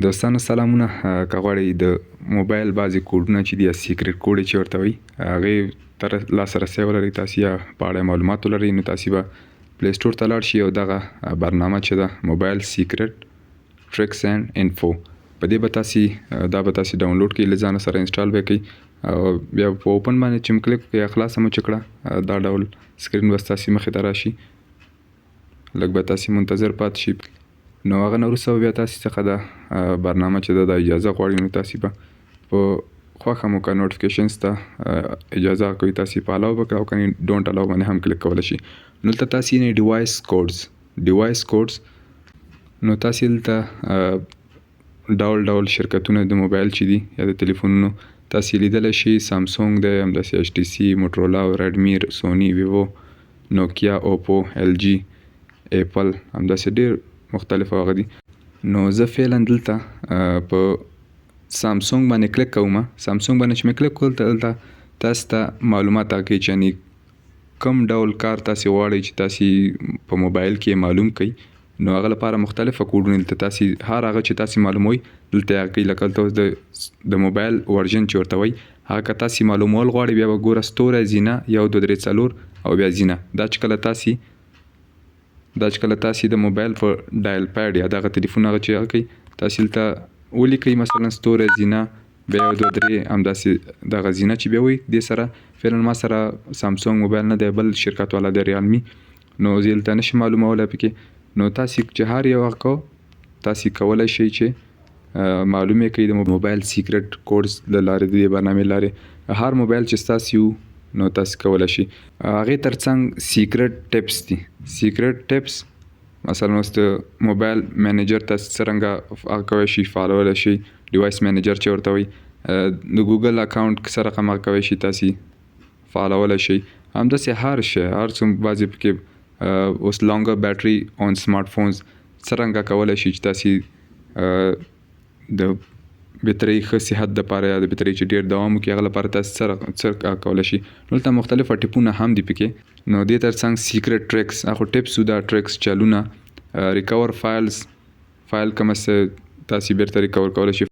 دوستانو سلامونه. که غواړئ د موبایل بعضې کوډونه چې دي یا سیکرټ کوډ یې چې ورته وایي هغې ته لاسرسی ولرئ تاسې یا په اړه یې معلومات ولرئ نو تاسې به پلی سټور ته لاړ شئ او دغه برنامه چې ده موبایل سیکرټ ټریکس اینډ انفو په دې به تاسې ډاونلوډ کړئ، له ځانه سره انسټال به یې کړئ او بیا په اوپن باندې چې کلیک وکړئ یا خلاصه مو چې کړه دا ډول سکرین به ستاسې مخې ته راشي. لږ به تاسې منتظر پاتې شئ. نو هغه نه وروسته بیا تاسې څخه دا برنامه چې ده دا اجازه غواړي نو تاسې به په خوښه مو که نوټیفیکیشنز ته اجازه کوي تاسې په الاو به کړه او کنې ډونټ الاو باندې هم کلیک کولی شئ. نو دلته تاسې یې ډیوایس کوډز نو تاسې دلته ډول شرکتونه د موبایل چې دي یا د تلیفونونو تاسې لیدلی شئ. سامسونګ دی، همداسې ایچ ټي سي، موټرولا، ریډمي، سوني، ویوو، نوکیا، اوپو، ایل جي، ایپل، همداسې ډېر مختلف هغه دي. نو زه فعلا دلته په سامسونګ باندې کلیک کوم. سامسونګ باندې چې مې کلیک کړل دلته تاسو ته معلومات راکوي چې یعنې کوم ډول کار تاسې غواړئ چې تاسې په موبایل کې معلوم کړئ. نو هغه لپاره مختلفه کوډونه دلته تاسې هر هغه چې تاسې معلوموئ دلته یې کوي. لکه دلته اوس د موبایل ورژن چې ورته وایي هغه که تاسې معلومول غواړئ بیا به ګوره ستوری زینه 1 2 3 4 او بیا زینه. دا چې کله تاسې د موبایل په ډایل پیډ یا دغه تلیفون هغه چې هغه کوي تاسې دلته ولیکئ مثلا ستوری زینه بیا 1 2 3 همداسې دغه زینه چې بیا وایي دې سره فعلا ما سره سامسونګ موبایل نه دی بل شرکت والا دی ریالمي نو زه دلته نشم معلومولی پکې. نو تاسې چې هر یو هغه کو تاسې کولی شئ چې معلوم یې کړئ د موبایل سیکرټ کوډز له لارې د دې برنامې لارې. هر موبایل چې ستاسې وو نو تاسې کولی شئ. هغې ترڅنګ سیکرټ ټپس دي. سیکرټ ټپس مثلا اوس د موبایل منیجر تاسې څرنګه هغه کولی شئ فالولی شئ. ډیوایس منیجر چې ورته وایي د ګوګل اکاونټ سره هم هغه کولی شئ تاسې فالولی شئ. همداسې هر شی هر څوم بعضې پکې اوس لانګر بیټري آن سمارټ فونز څرنګه کولی شئ چې تاسې د بطرۍ ښه صحت دپاره یا د بطرۍ چې ډېر دوام وکړي هغه لپاره تاسې څه کولی شئ. نو دلته مختلفه ټپونه هم دي پکې. نو دې ترڅنګ سیکرټ ټریکس هغه ټپس دا ټریکس چلونه ریکور فایل کومه څه تاسې بیرته ریکور کولی شئ.